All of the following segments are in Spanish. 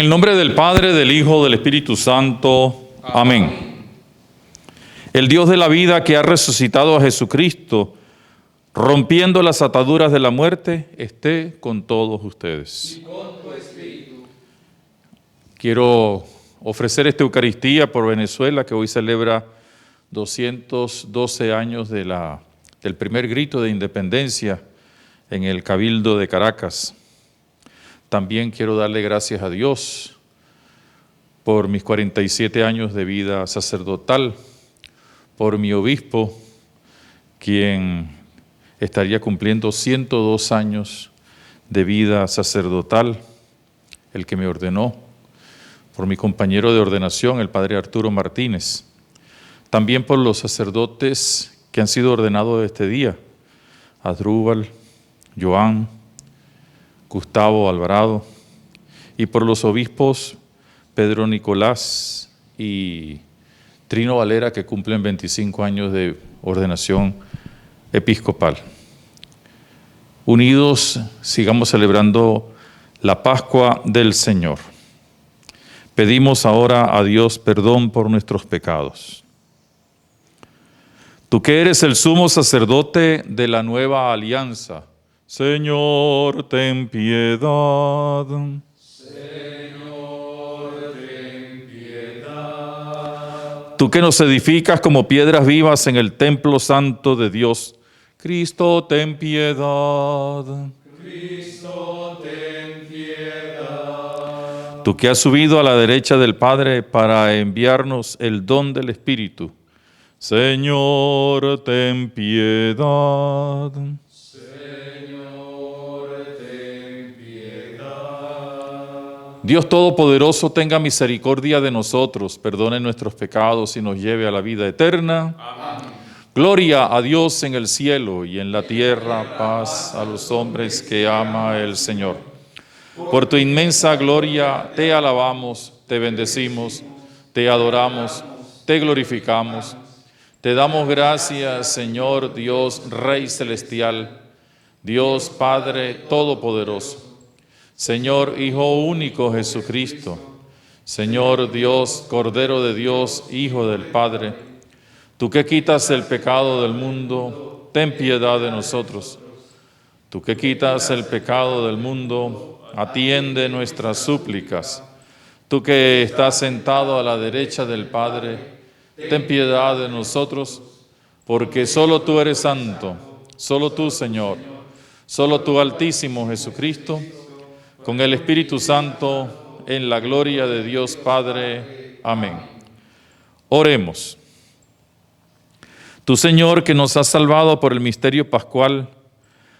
En el nombre del Padre, del Hijo, del Espíritu Santo. Amén. El Dios de la vida que ha resucitado a Jesucristo, rompiendo las ataduras de la muerte, esté con todos ustedes. Y con tu espíritu. Quiero ofrecer esta Eucaristía por Venezuela, que hoy celebra 212 años del primer grito de independencia en el Cabildo de Caracas. También quiero darle gracias a Dios por mis 47 años de vida sacerdotal, por mi obispo, quien estaría cumpliendo 102 años de vida sacerdotal, el que me ordenó, por mi compañero de ordenación, el padre Arturo Martínez, también por los sacerdotes que han sido ordenados este día, Adrúbal, Joan, Gustavo Alvarado, y por los obispos Pedro Nicolás y Trino Valera, que cumplen 25 años de ordenación episcopal. Unidos, sigamos celebrando la Pascua del Señor. Pedimos ahora a Dios perdón por nuestros pecados. Tú que eres el sumo sacerdote de la nueva alianza, Señor, ten piedad. Señor, ten piedad. Tú que nos edificas como piedras vivas en el templo santo de Dios, Cristo, ten piedad. Cristo, ten piedad. Tú que has subido a la derecha del Padre para enviarnos el don del Espíritu, Señor, ten piedad. Dios Todopoderoso, tenga misericordia de nosotros, perdone nuestros pecados y nos lleve a la vida eterna. Amén. Gloria a Dios en el cielo y en la tierra, paz a los hombres que ama el Señor. Por tu inmensa gloria te alabamos, te bendecimos, te adoramos, te glorificamos. Te damos gracias, Señor Dios, Rey Celestial, Dios Padre Todopoderoso. Señor Hijo único Jesucristo, Señor Dios, Cordero de Dios, Hijo del Padre, tú que quitas el pecado del mundo, ten piedad de nosotros. Tú que quitas el pecado del mundo, atiende nuestras súplicas. Tú que estás sentado a la derecha del Padre, ten piedad de nosotros, porque solo tú eres santo, solo tú, Señor, solo tú, Altísimo Jesucristo, con el Espíritu Santo, en la gloria de Dios Padre. Amén. Oremos. Tú, Señor, que nos has salvado por el misterio pascual,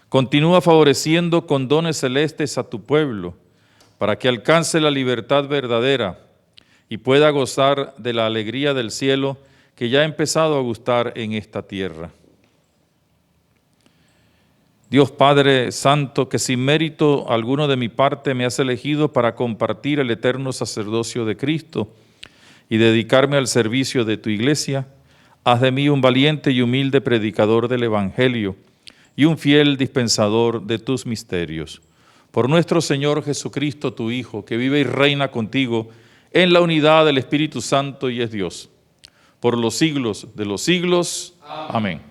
continúa favoreciendo con dones celestes a tu pueblo, para que alcance la libertad verdadera y pueda gozar de la alegría del cielo que ya ha empezado a gustar en esta tierra. Dios Padre Santo, que sin mérito alguno de mi parte me has elegido para compartir el eterno sacerdocio de Cristo y dedicarme al servicio de tu iglesia, haz de mí un valiente y humilde predicador del Evangelio y un fiel dispensador de tus misterios. Por nuestro Señor Jesucristo, tu Hijo, que vive y reina contigo en la unidad del Espíritu Santo y es Dios, por los siglos de los siglos. Amén.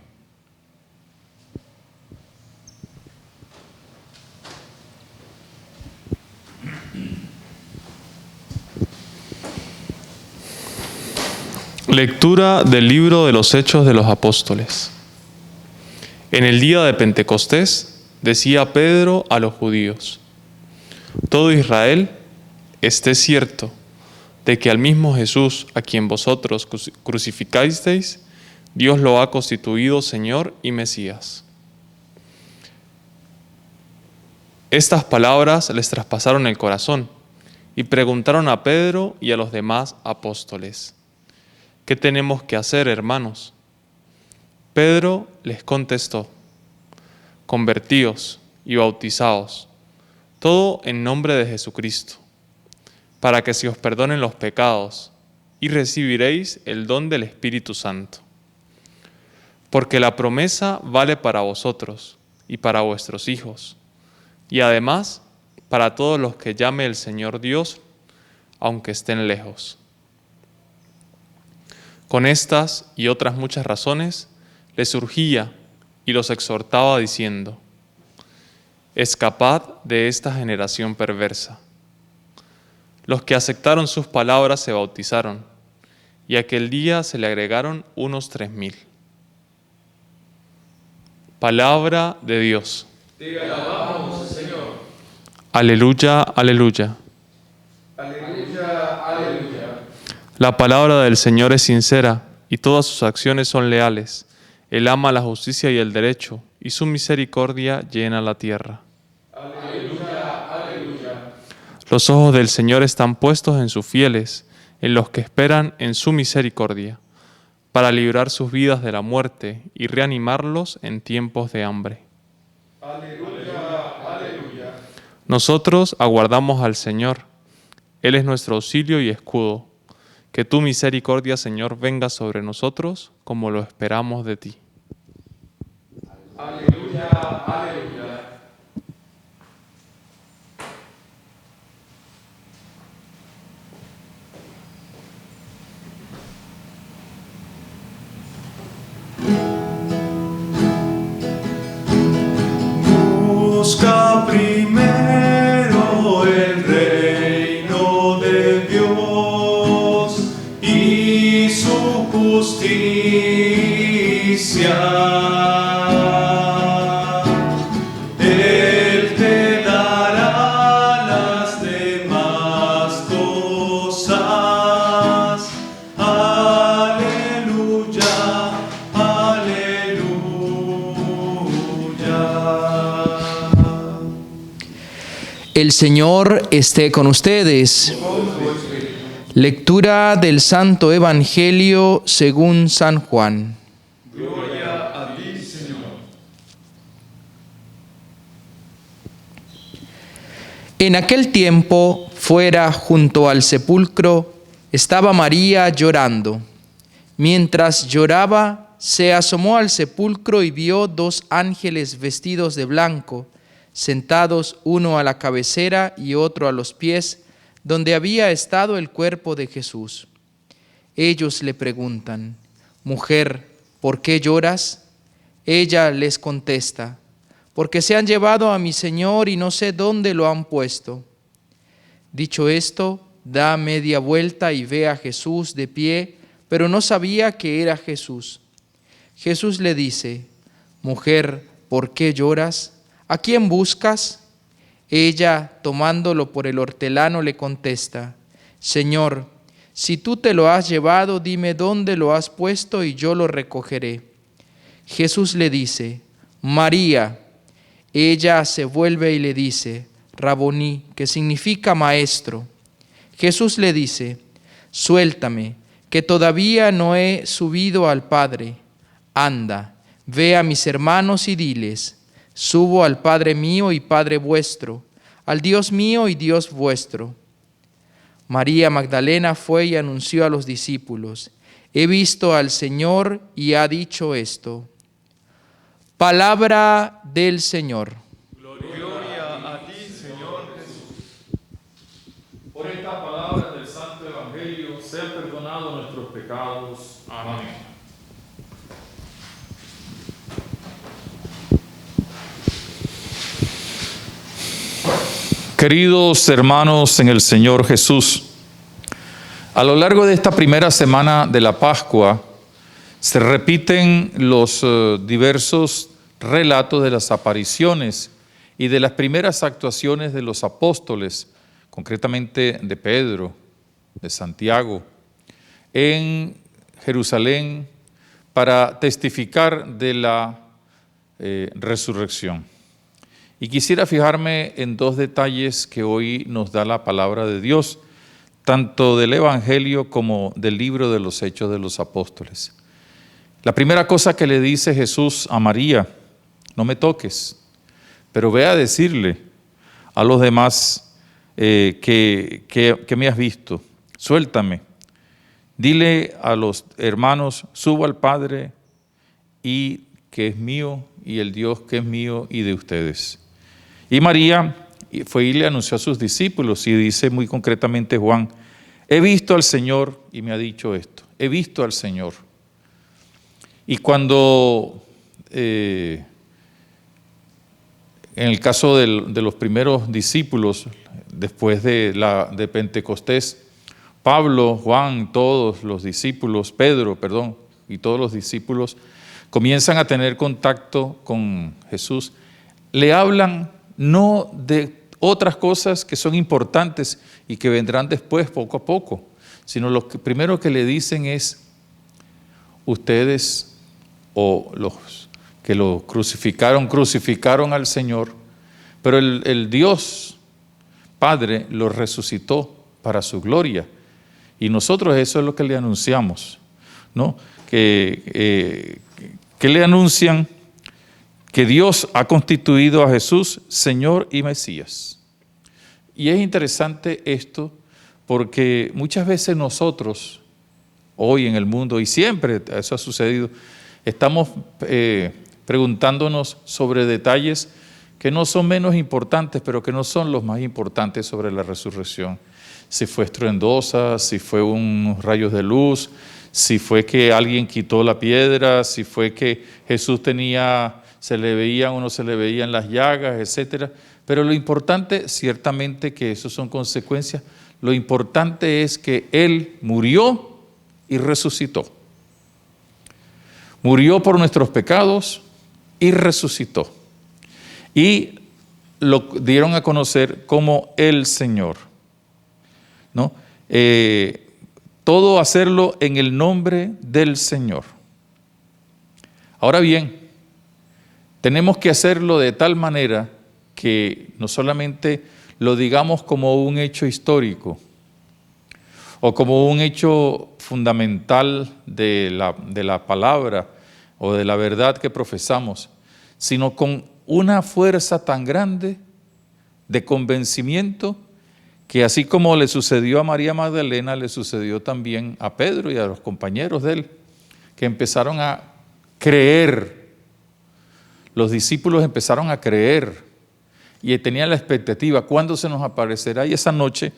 Lectura del libro de los Hechos de los Apóstoles. En el día de Pentecostés decía Pedro a los judíos: todo Israel esté cierto de que al mismo Jesús, a quien vosotros crucificasteis, Dios lo ha constituido Señor y Mesías. Estas palabras les traspasaron el corazón y preguntaron a Pedro y a los demás apóstoles: ¿qué tenemos que hacer, hermanos? Pedro les contestó: convertíos y bautizaos, todo en nombre de Jesucristo, para que se os perdonen los pecados, y recibiréis el don del Espíritu Santo. Porque la promesa vale para vosotros y para vuestros hijos, y además para todos los que llame el Señor Dios, aunque estén lejos. Con estas y otras muchas razones, les urgía y los exhortaba diciendo: escapad de esta generación perversa. Los que aceptaron sus palabras se bautizaron, y aquel día se le agregaron unos 3,000. Palabra de Dios. Te alabamos, Señor. Aleluya, aleluya. Aleluya, aleluya. La palabra del Señor es sincera y todas sus acciones son leales. Él ama la justicia y el derecho, y su misericordia llena la tierra. Aleluya, aleluya. Los ojos del Señor están puestos en sus fieles, en los que esperan en su misericordia, para librar sus vidas de la muerte y reanimarlos en tiempos de hambre. Aleluya, aleluya. Nosotros aguardamos al Señor. Él es nuestro auxilio y escudo. Que tu misericordia, Señor, venga sobre nosotros como lo esperamos de ti. Aleluya, aleluya. Busca primero el reino de Dios y su justicia. Él te dará las demás cosas. Aleluya, aleluya. El Señor esté con ustedes. Lectura del Santo Evangelio según San Juan. Gloria a ti, Señor. En aquel tiempo, fuera junto al sepulcro, estaba María llorando. Mientras lloraba, se asomó al sepulcro y vio 2 ángeles vestidos de blanco, sentados uno a la cabecera y otro a los pies, donde había estado el cuerpo de Jesús. Ellos le preguntan: Mujer, ¿por qué lloras? Ella les contesta: Porque se han llevado a mi Señor y no sé dónde lo han puesto. Dicho esto, da media vuelta y ve a Jesús de pie, pero no sabía que era Jesús. Jesús le dice: Mujer, ¿por qué lloras? ¿A quién buscas? Ella, tomándolo por el hortelano, le contesta: Señor, si tú te lo has llevado, dime dónde lo has puesto y yo lo recogeré. Jesús le dice: María. Ella se vuelve y le dice: Raboní, que significa maestro. Jesús le dice: Suéltame, que todavía no he subido al Padre. Anda, ve a mis hermanos y diles: Subo al Padre mío y Padre vuestro, al Dios mío y Dios vuestro. María Magdalena fue y anunció a los discípulos: He visto al Señor y ha dicho esto. Palabra del Señor. Gloria a ti, Señor Jesús. Por esta palabra del Santo Evangelio sean perdonados nuestros pecados. Amén. Queridos hermanos en el Señor Jesús, a lo largo de esta primera semana de la Pascua se repiten los diversos relatos de las apariciones y de las primeras actuaciones de los apóstoles, concretamente de Pedro, de Santiago, en Jerusalén para testificar de la resurrección. Y quisiera fijarme en 2 detalles que hoy nos da la palabra de Dios, tanto del Evangelio como del libro de los Hechos de los Apóstoles. La primera cosa que le dice Jesús a María: no me toques, pero ve a decirle a los demás que me has visto, suéltame. Dile a los hermanos: subo al Padre y que es mío, y el Dios que es mío y de ustedes. Y María fue y le anunció a sus discípulos, y dice muy concretamente Juan: he visto al Señor y me ha dicho esto, he visto al Señor. Y cuando, en el caso de los primeros discípulos, después de Pentecostés, Pablo, Juan, todos los discípulos, Pedro, perdón, y todos los discípulos comienzan a tener contacto con Jesús, le hablan no de otras cosas que son importantes y que vendrán después, poco a poco, sino lo que primero que le dicen es, ustedes o los que lo crucificaron al Señor, pero el Dios Padre lo resucitó para su gloria. Y nosotros eso es lo que le anunciamos, ¿no? Que le anuncian que Dios ha constituido a Jesús Señor y Mesías. Y es interesante esto porque muchas veces nosotros, hoy en el mundo, y siempre eso ha sucedido, estamos preguntándonos sobre detalles que no son menos importantes, pero que no son los más importantes sobre la resurrección. Si fue estruendosa, si fue unos rayos de luz, si fue que alguien quitó la piedra, si fue que Jesús se le veían o no se le veían las llagas, etc. Pero lo importante, ciertamente que eso son consecuencias, lo importante es que Él murió y resucitó. Murió por nuestros pecados y resucitó. Y lo dieron a conocer como el Señor, ¿no? Todo hacerlo en el nombre del Señor. Ahora bien, tenemos que hacerlo de tal manera que no solamente lo digamos como un hecho histórico o como un hecho fundamental de la palabra o de la verdad que profesamos, sino con una fuerza tan grande de convencimiento que así como le sucedió a María Magdalena, le sucedió también a Pedro y a los compañeros de él, que empezaron a creer. Los discípulos empezaron a creer y tenían la expectativa, ¿cuándo se nos aparecerá? Y esa noche,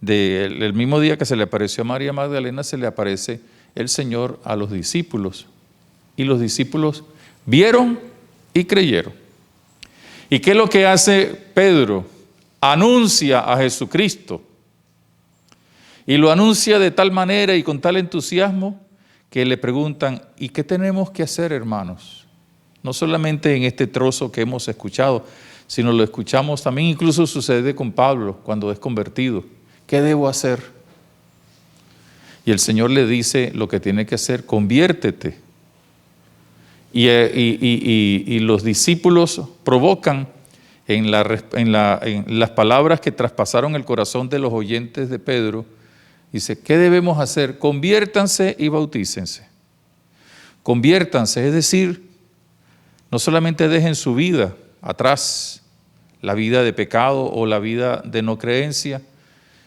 el mismo día que se le apareció a María Magdalena, se le aparece el Señor a los discípulos. Y los discípulos vieron y creyeron. ¿Y qué es lo que hace Pedro? Anuncia a Jesucristo. Y lo anuncia de tal manera y con tal entusiasmo que le preguntan, ¿y qué tenemos que hacer, hermanos? No solamente en este trozo que hemos escuchado, sino lo escuchamos también, incluso sucede con Pablo cuando es convertido. ¿Qué debo hacer? Y el Señor le dice lo que tiene que hacer, conviértete. Y los discípulos provocan en las palabras que traspasaron el corazón de los oyentes de Pedro, dice, ¿qué debemos hacer? Conviértanse y bautícense. Conviértanse, es decir, no solamente dejen su vida atrás, la vida de pecado o la vida de no creencia,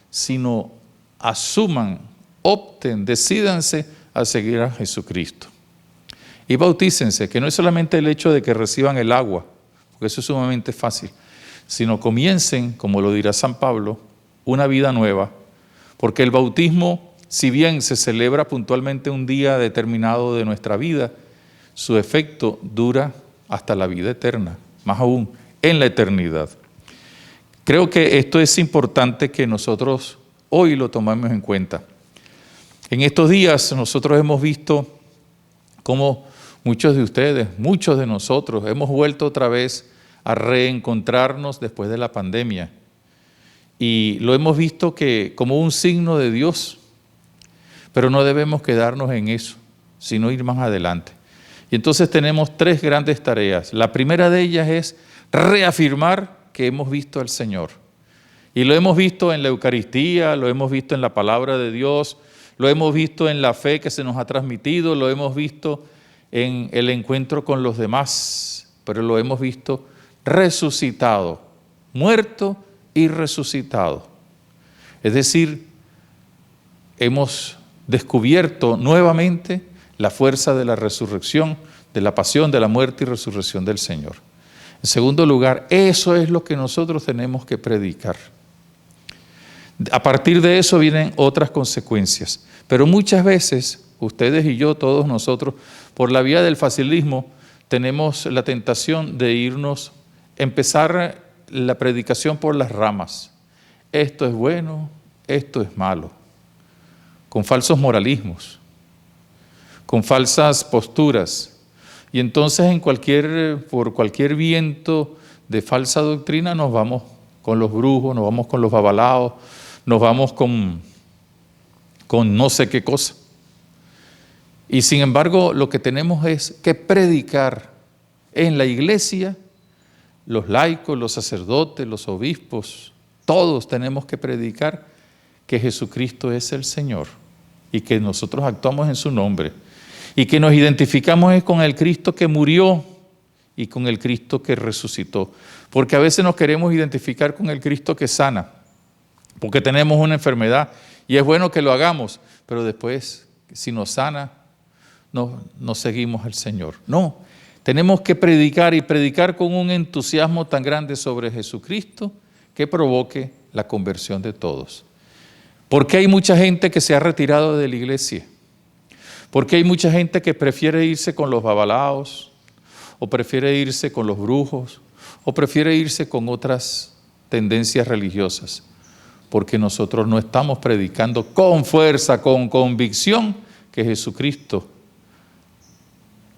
sino asuman, opten, decídanse a seguir a Jesucristo. Y bautícense, que no es solamente el hecho de que reciban el agua, porque eso es sumamente fácil, sino comiencen, como lo dirá San Pablo, una vida nueva, porque el bautismo, si bien se celebra puntualmente un día determinado de nuestra vida, su efecto dura hasta la vida eterna, más aún en la eternidad. Creo que esto es importante que nosotros hoy lo tomemos en cuenta. En estos días nosotros hemos visto cómo muchos de ustedes, muchos de nosotros hemos vuelto otra vez a reencontrarnos después de la pandemia. Y lo hemos visto que como un signo de Dios, pero no debemos quedarnos en eso, sino ir más adelante. Y entonces tenemos tres grandes tareas. La primera de ellas es reafirmar que hemos visto al Señor. Y lo hemos visto en la Eucaristía, lo hemos visto en la palabra de Dios, lo hemos visto en la fe que se nos ha transmitido, lo hemos visto en el encuentro con los demás, pero lo hemos visto resucitado, muerto y resucitado. Es decir, hemos descubierto nuevamente la fuerza de la resurrección, de la pasión, de la muerte y resurrección del Señor. En segundo lugar, eso es lo que nosotros tenemos que predicar. A partir de eso vienen otras consecuencias. Pero muchas veces, ustedes y yo, todos nosotros, por la vía del facilismo, tenemos la tentación de empezar la predicación por las ramas. Esto es bueno, esto es malo. Con falsos moralismos, con falsas posturas. Y entonces por cualquier viento de falsa doctrina nos vamos con los brujos, nos vamos con los babalaos, nos vamos con no sé qué cosa. Y sin embargo, lo que tenemos es que predicar en la iglesia, los laicos, los sacerdotes, los obispos, todos tenemos que predicar que Jesucristo es el Señor y que nosotros actuamos en su nombre y que nos identificamos es con el Cristo que murió y con el Cristo que resucitó. Porque a veces nos queremos identificar con el Cristo que sana, porque tenemos una enfermedad y es bueno que lo hagamos, pero después, si nos sana, no seguimos al Señor. No, tenemos que predicar y predicar con un entusiasmo tan grande sobre Jesucristo que provoque la conversión de todos. ¿Por qué hay mucha gente que se ha retirado de la iglesia? ¿Por qué hay mucha gente que prefiere irse con los babalaos, o prefiere irse con los brujos, o prefiere irse con otras tendencias religiosas? Porque nosotros no estamos predicando con fuerza, con convicción, que Jesucristo,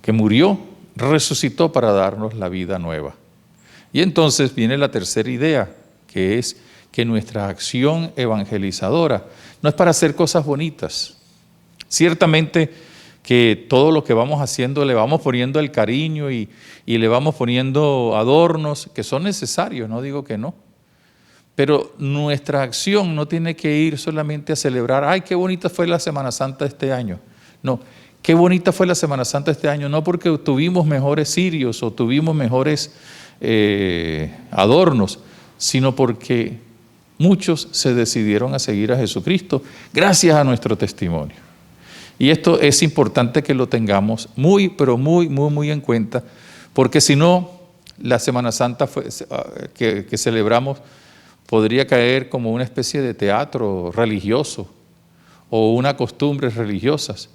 que murió, resucitó para darnos la vida nueva. Y entonces viene la tercera idea, que es que nuestra acción evangelizadora no es para hacer cosas bonitas. Ciertamente que todo lo que vamos haciendo le vamos poniendo el cariño y le vamos poniendo adornos que son necesarios, no digo que no. Pero nuestra acción no tiene que ir solamente a celebrar, ¡ay, qué bonita fue la Semana Santa de este año! No, qué bonita fue la Semana Santa de este año, no porque tuvimos mejores cirios o tuvimos mejores adornos, sino porque muchos se decidieron a seguir a Jesucristo gracias a nuestro testimonio. Y esto es importante que lo tengamos muy, pero muy en cuenta, porque si no, la Semana Santa que celebramos podría caer como una especie de teatro religioso o una costumbre religiosas.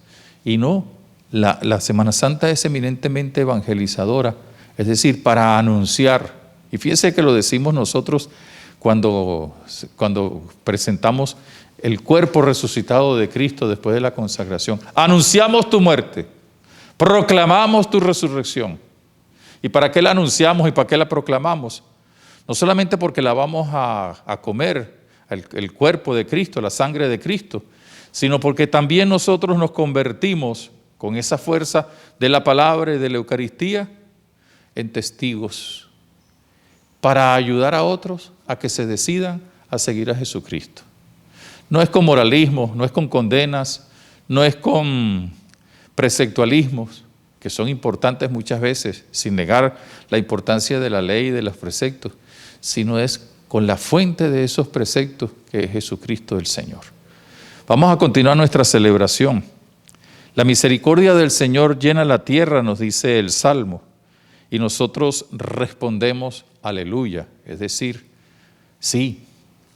Y no, la Semana Santa es eminentemente evangelizadora, es decir, para anunciar. Y fíjense que lo decimos nosotros cuando presentamos el cuerpo resucitado de Cristo después de la consagración. Anunciamos tu muerte, proclamamos tu resurrección. ¿Y para qué la anunciamos y para qué la proclamamos? No solamente porque la vamos a comer, el cuerpo de Cristo, la sangre de Cristo, sino porque también nosotros nos convertimos con esa fuerza de la palabra y de la Eucaristía en testigos para ayudar a otros a que se decidan a seguir a Jesucristo. No es con moralismo, no es con condenas, no es con preceptualismos, que son importantes muchas veces, sin negar la importancia de la ley y de los preceptos, sino es con la fuente de esos preceptos que es Jesucristo el Señor. Vamos a continuar nuestra celebración. La misericordia del Señor llena la tierra, nos dice el Salmo, y nosotros respondemos aleluya, es decir, sí,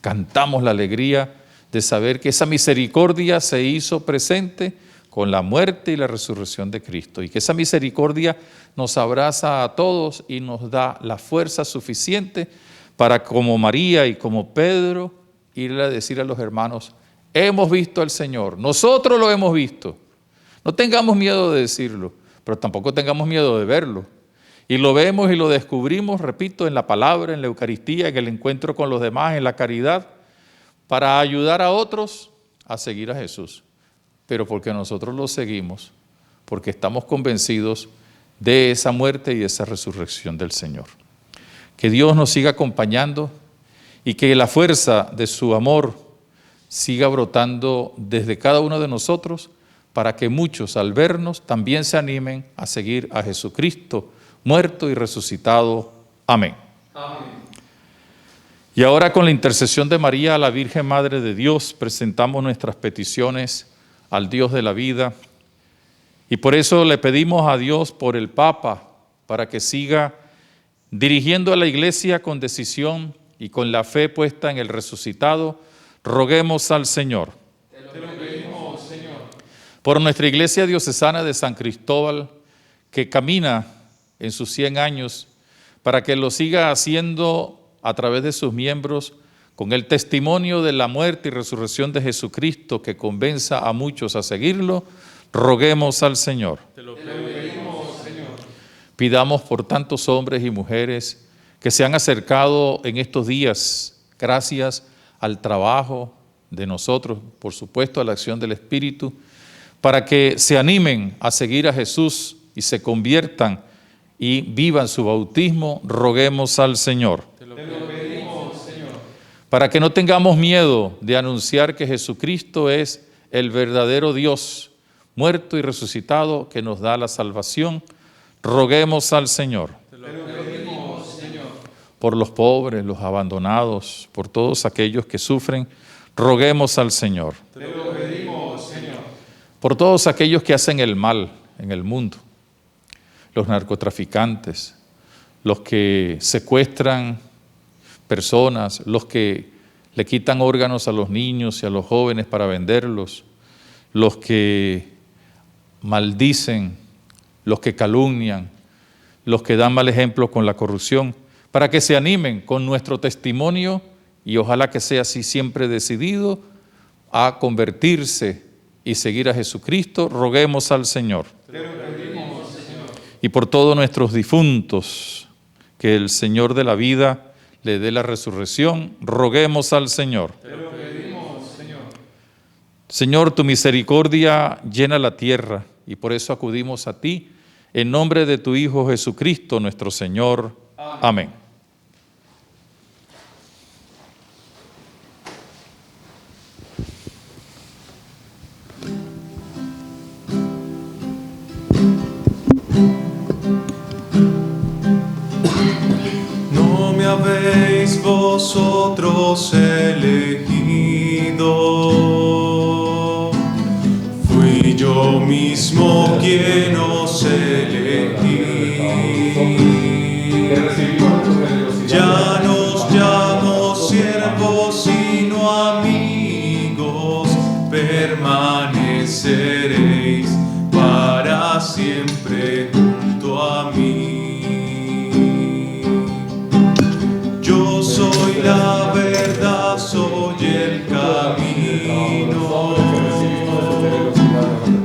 cantamos la alegría de saber que esa misericordia se hizo presente con la muerte y la resurrección de Cristo, y que esa misericordia nos abraza a todos y nos da la fuerza suficiente para, como María y como Pedro, irle a decir a los hermanos, hemos visto al Señor, nosotros lo hemos visto. No tengamos miedo de decirlo, pero tampoco tengamos miedo de verlo. Y lo vemos y lo descubrimos, repito, en la palabra, en la Eucaristía, en el encuentro con los demás, en la caridad, para ayudar a otros a seguir a Jesús. Pero porque nosotros lo seguimos, porque estamos convencidos de esa muerte y esa resurrección del Señor. Que Dios nos siga acompañando y que la fuerza de su amor siga brotando desde cada uno de nosotros para que muchos al vernos también se animen a seguir a Jesucristo, muerto y resucitado. Amén. Amén. Y ahora con la intercesión de María, la Virgen Madre de Dios, presentamos nuestras peticiones al Dios de la vida. Y por eso le pedimos a Dios por el Papa, para que siga dirigiendo a la Iglesia con decisión y con la fe puesta en el resucitado, Roguemos al Señor. Te lo pedimos, Señor. Por nuestra Iglesia Diocesana de San Cristóbal, que camina en sus 100 años, para que lo siga haciendo a través de sus miembros, con el testimonio de la muerte y resurrección de Jesucristo, que convenza a muchos a seguirlo, roguemos al Señor. Te lo pedimos, Señor. Pidamos por tantos hombres y mujeres que se han acercado en estos días, gracias al trabajo de nosotros, por supuesto a la acción del Espíritu, para que se animen a seguir a Jesús y se conviertan y vivan su bautismo. Roguemos al Señor. Te lo pedimos, Señor. Para que no tengamos miedo de anunciar que Jesucristo es el verdadero Dios, muerto y resucitado, que nos da la salvación, roguemos al Señor. Te lo pedimos, Señor. Por los pobres, los abandonados, por todos aquellos que sufren, roguemos al Señor. Te lo pedimos, Señor. Por todos aquellos que hacen el mal en el mundo, los narcotraficantes, los que secuestran personas, los que le quitan órganos a los niños y a los jóvenes para venderlos, los que maldicen, los que calumnian, los que dan mal ejemplo con la corrupción, para que se animen con nuestro testimonio y ojalá que sea así siempre decidido a convertirse y seguir a Jesucristo. Roguemos al Señor. Te lo pedimos, Señor. Y por todos nuestros difuntos, que el Señor de la vida le dé la resurrección, roguemos al Señor. Te lo pedimos, Señor. Señor, tu misericordia llena la tierra y por eso acudimos a ti, en nombre de tu Hijo Jesucristo, nuestro Señor. Amén. No me habéis vosotros elegido, fui yo mismo quien os elegí. Ya nos llamo siervos sino amigos, permaneceréis para siempre junto a mí. Yo soy la verdad, soy el camino,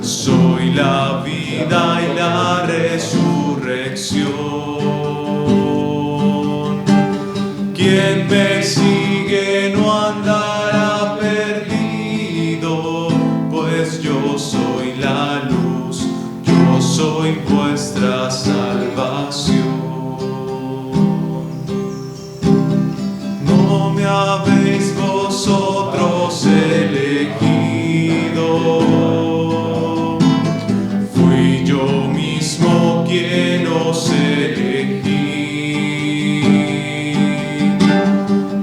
soy la vida y la resurrección. Quien me sigue no andará perdido, pues yo soy la luz, yo soy vuestra salvación. No me habéis vosotros elegido, fui yo mismo quien os elegí.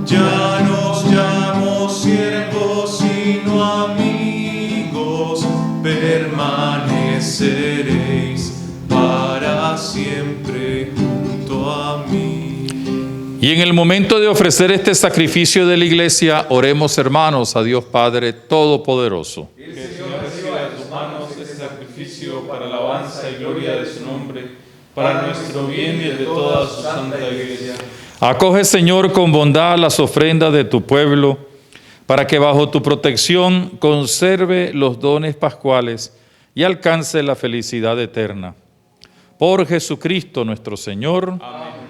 Ya nos llamo siervos sino amigos, permaneceréis para siempre junto a mí. Y en el momento de ofrecer este sacrificio de la Iglesia, oremos, hermanos, a Dios Padre Todopoderoso. Que el Señor reciba de tus manos este sacrificio para alabanza y gloria de su nombre, para nuestro bien y el de toda su santa Iglesia. Acoge, Señor, con bondad las ofrendas de tu pueblo, para que bajo tu protección conserve los dones pascuales y alcance la felicidad eterna. Por Jesucristo nuestro Señor. Amén.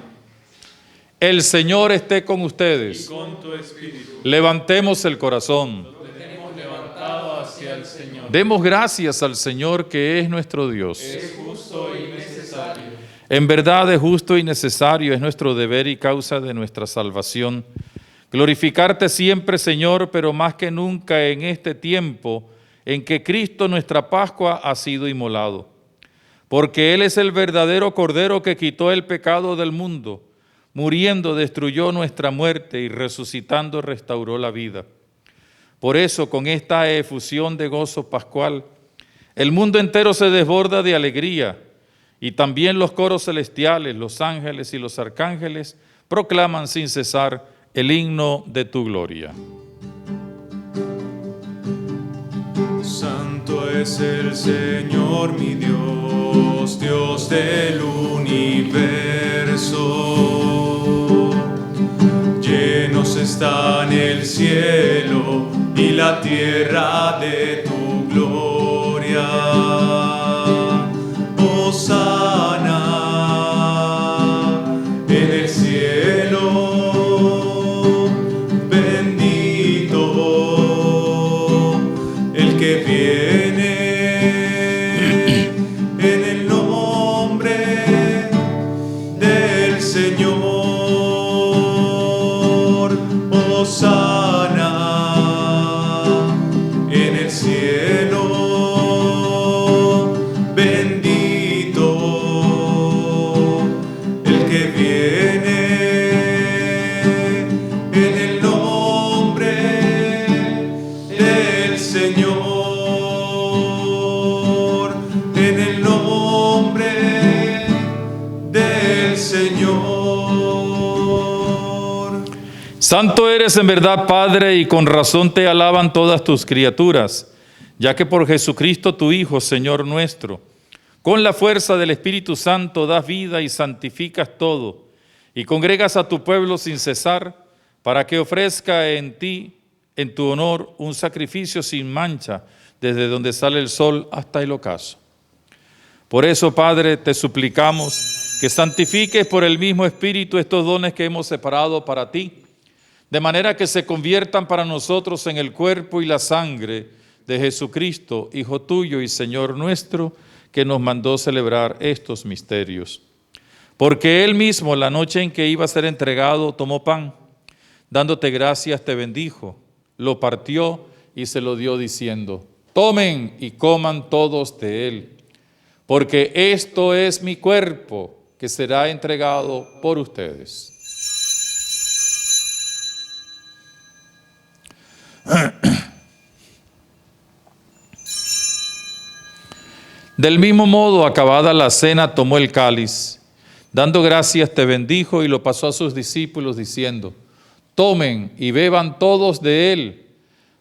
El Señor esté con ustedes. Y con tu espíritu. Levantemos el corazón. Lo tenemos levantado hacia el Señor. Demos gracias al Señor, que es nuestro Dios. Es justo y necesario. En verdad es justo y necesario, es nuestro deber y causa de nuestra salvación. Glorificarte siempre, Señor, pero más que nunca en este tiempo en que Cristo, nuestra Pascua, ha sido inmolado. Porque Él es el verdadero Cordero que quitó el pecado del mundo. Muriendo destruyó nuestra muerte y resucitando restauró la vida. Por eso, con esta efusión de gozo pascual, el mundo entero se desborda de alegría y también los coros celestiales, los ángeles y los arcángeles proclaman sin cesar el himno de tu gloria. es el Señor mi Dios, Dios del universo. Llenos están el cielo y la tierra de tu gloria. Hosana en el cielo, bendito el que viene en el nombre del Señor. Hosana en el cielo, bendito el que viene en el nombre del Señor, en el nombre del Señor. Santo eres en verdad, Padre, y con razón te alaban todas tus criaturas, ya que por Jesucristo tu Hijo, Señor nuestro, con la fuerza del Espíritu Santo das vida y santificas todo, y congregas a tu pueblo sin cesar, para que ofrezca en ti, en tu honor, un sacrificio sin mancha, desde donde sale el sol hasta el ocaso. Por eso, Padre, te suplicamos que santifiques por el mismo Espíritu estos dones que hemos separado para ti, de manera que se conviertan para nosotros en el cuerpo y la sangre de Jesucristo, Hijo tuyo y Señor nuestro, que nos mandó celebrar estos misterios. Porque Él mismo, la noche en que iba a ser entregado, tomó pan, dándote gracias te bendijo, lo partió y se lo dio diciendo: tomen y coman todos de él, porque esto es mi cuerpo que será entregado por ustedes. Del mismo modo, acabada la cena, tomó el cáliz, dando gracias te bendijo y lo pasó a sus discípulos diciendo: tomen y beban todos de él,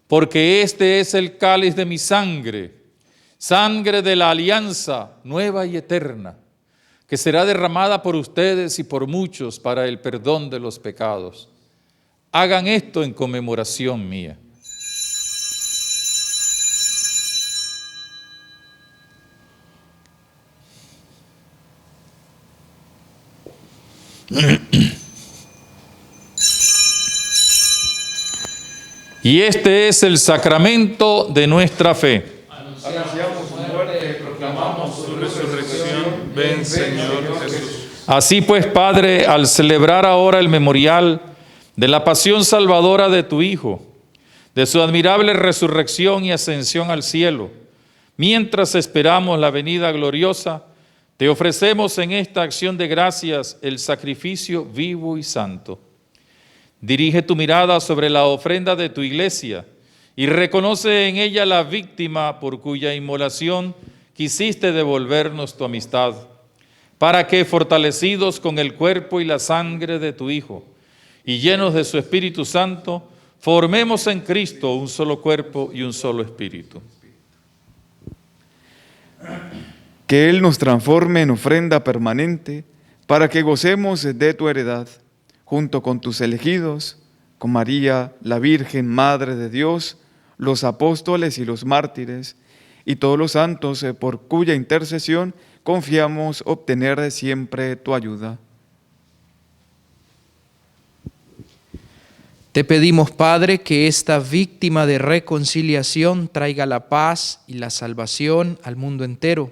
porque este es el cáliz de mi sangre, sangre de la alianza nueva y eterna, que será derramada por ustedes y por muchos para el perdón de los pecados. Hagan esto en conmemoración mía. Y este es el sacramento de nuestra fe. Anunciamos su muerte y proclamamos su resurrección. Ven, Señor Jesús. Así pues, Padre, al celebrar ahora el memorial de la pasión salvadora de tu Hijo, de su admirable resurrección y ascensión al cielo, mientras esperamos la venida gloriosa, te ofrecemos en esta acción de gracias el sacrificio vivo y santo. Dirige tu mirada sobre la ofrenda de tu iglesia y reconoce en ella la víctima por cuya inmolación quisiste devolvernos tu amistad, para que, fortalecidos con el cuerpo y la sangre de tu Hijo y llenos de su Espíritu Santo, formemos en Cristo un solo cuerpo y un solo espíritu. Que Él nos transforme en ofrenda permanente para que gocemos de tu heredad, junto con tus elegidos, con María, la Virgen, Madre de Dios, los apóstoles y los mártires, y todos los santos por cuya intercesión confiamos obtener siempre tu ayuda. Te pedimos, Padre, que esta víctima de reconciliación traiga la paz y la salvación al mundo entero.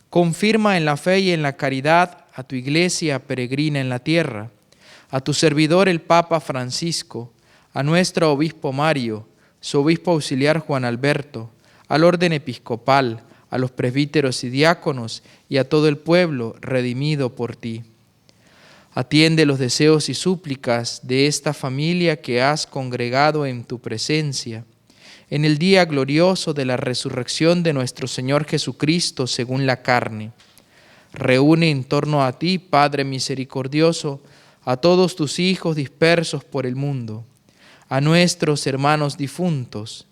Confirma en la fe y en la caridad a tu iglesia peregrina en la tierra, a tu servidor el Papa Francisco, a nuestro obispo Mario, su obispo auxiliar Juan Alberto, al orden episcopal, a los presbíteros y diáconos y a todo el pueblo redimido por ti. Atiende los deseos y súplicas de esta familia que has congregado en tu presencia, en el día glorioso de la resurrección de nuestro Señor Jesucristo según la carne. Reúne en torno a ti, Padre misericordioso, a todos tus hijos dispersos por el mundo, a nuestros hermanos difuntos,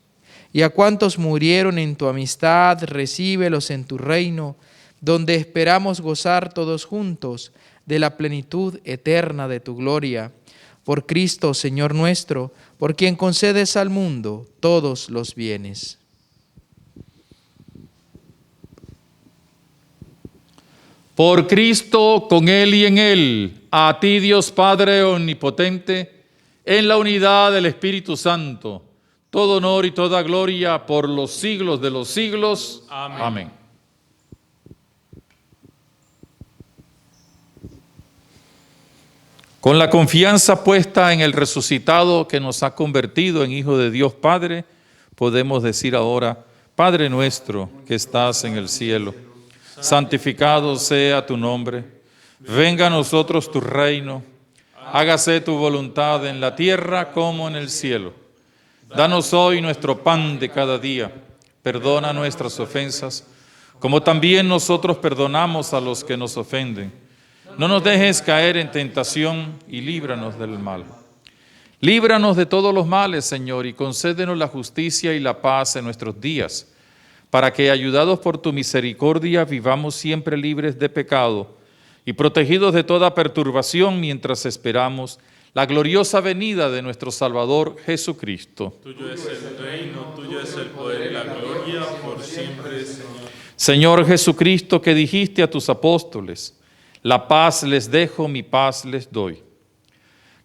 y a cuantos murieron en tu amistad, recíbelos en tu reino, donde esperamos gozar todos juntos de la plenitud eterna de tu gloria. Por Cristo, Señor nuestro, por quien concedes al mundo todos los bienes. Por Cristo, con Él y en Él, a ti Dios Padre omnipotente, en la unidad del Espíritu Santo, todo honor y toda gloria por los siglos de los siglos. Amén. Amén. Con la confianza puesta en el resucitado que nos ha convertido en Hijo de Dios Padre, podemos decir ahora: Padre nuestro que estás en el cielo, santificado sea tu nombre. Venga a nosotros tu reino. Hágase tu voluntad en la tierra como en el cielo. Danos hoy nuestro pan de cada día. Perdona nuestras ofensas, como también nosotros perdonamos a los que nos ofenden. No nos dejes caer en tentación y líbranos del mal. Líbranos de todos los males, Señor, y concédenos la justicia y la paz en nuestros días, para que, ayudados por tu misericordia, vivamos siempre libres de pecado y protegidos de toda perturbación mientras esperamos la gloriosa venida de nuestro Salvador Jesucristo. Tuyo es el reino, tuyo es el poder y la gloria por siempre, Señor. Señor Jesucristo, que dijiste a tus apóstoles: la paz les dejo, mi paz les doy.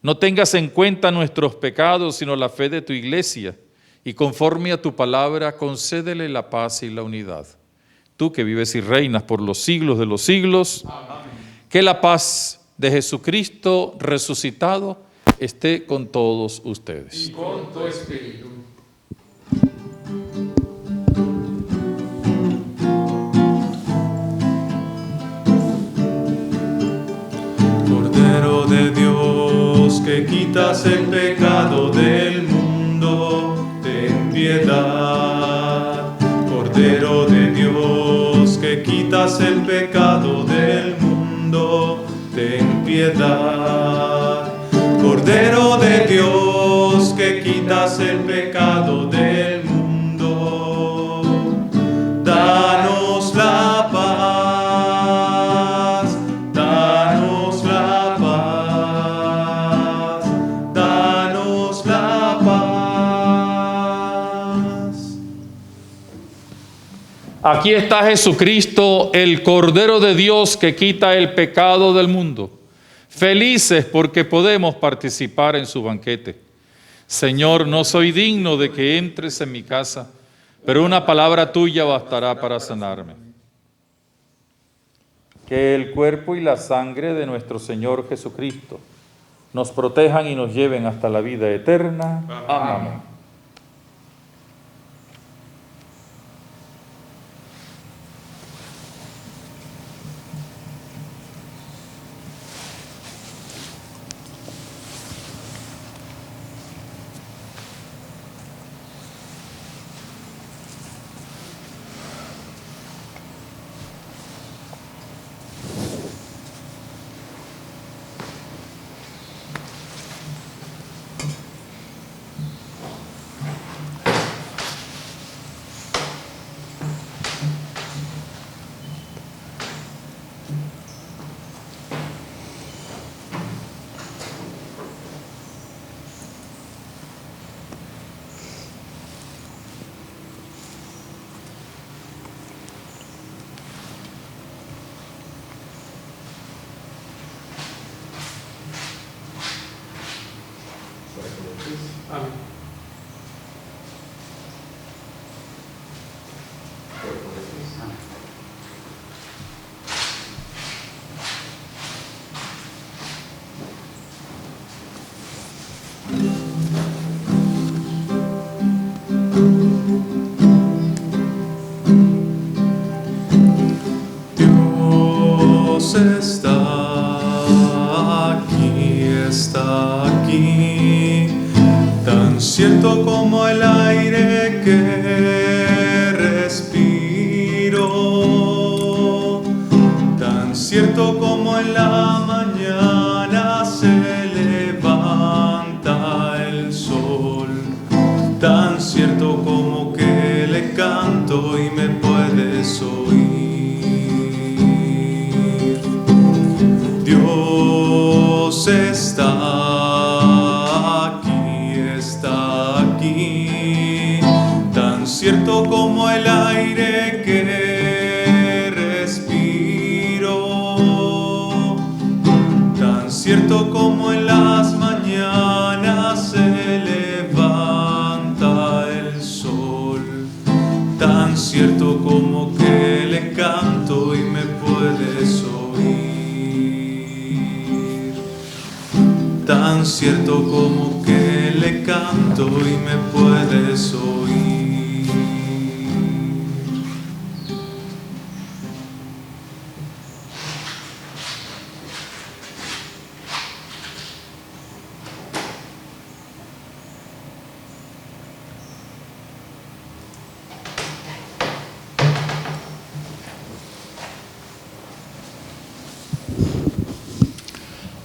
No tengas en cuenta nuestros pecados, sino la fe de tu iglesia, y conforme a tu palabra, concédele la paz y la unidad. Tú que vives y reinas por los siglos de los siglos, amén. Que la paz de Jesucristo resucitado esté con todos ustedes. Y con tu espíritu. Cordero de Dios, que quitas el pecado del mundo, ten piedad. Cordero de Dios, que quitas el pecado del mundo, ten piedad. Cordero de Dios, que quitas el pecado del mundo, danos la paz, danos la paz, danos la paz. Aquí está Jesucristo, el Cordero de Dios que quita el pecado del mundo. Felices porque podemos participar en su banquete. Señor, no soy digno de que entres en mi casa, pero una palabra tuya bastará para sanarme. Que el cuerpo y la sangre de nuestro Señor Jesucristo nos protejan y nos lleven hasta la vida eterna. Amén. Dios está aquí, tan cierto como el aire que respiro, tan cierto como en la mañana se levanta el sol, tan cierto como que Dios está aquí, tan cierto como el aire que respiro, tan cierto como en las mañanas se levanta el sol, tan cierto como que le canto y me puedes oír, tan cierto como que le canto y me puedes oír.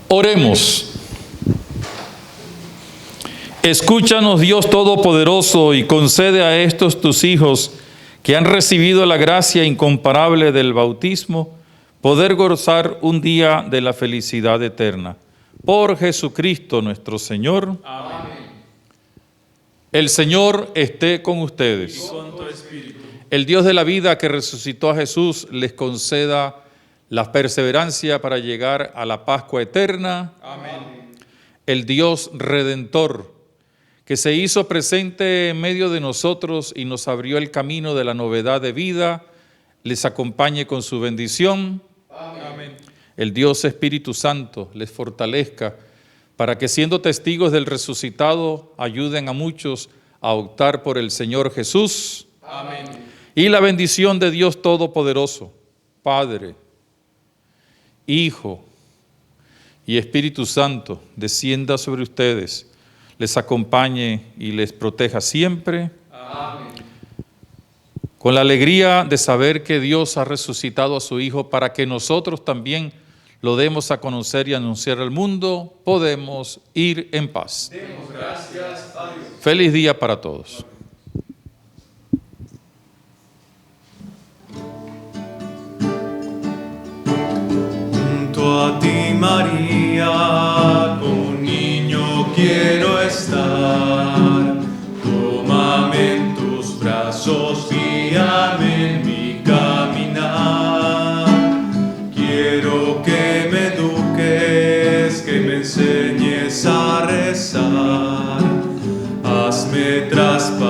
Oremos. Escúchanos, Dios Todopoderoso, y concede a estos tus hijos que han recibido la gracia incomparable del bautismo, poder gozar un día de la felicidad eterna. Por Jesucristo nuestro Señor. Amén. El Señor esté con ustedes. Y con tu espíritu. El Dios de la vida que resucitó a Jesús les conceda la perseverancia para llegar a la Pascua eterna. Amén. El Dios Redentor, que se hizo presente en medio de nosotros y nos abrió el camino de la novedad de vida, les acompañe con su bendición. Amén. El Dios Espíritu Santo les fortalezca para que, siendo testigos del resucitado, ayuden a muchos a optar por el Señor Jesús. Amén. Y la bendición de Dios Todopoderoso, Padre, Hijo y Espíritu Santo, descienda sobre ustedes, les acompañe y les proteja siempre. Amén. Con la alegría de saber que Dios ha resucitado a su Hijo para que nosotros también lo demos a conocer y anunciar al mundo, podemos ir en paz. Demos gracias a Dios. Feliz día para todos. Junto a ti, María, como un niño quiero estar. Tómame en tus brazos, guíame en mi caminar. Quiero que me eduques, que me enseñes a rezar. Hazme traspasar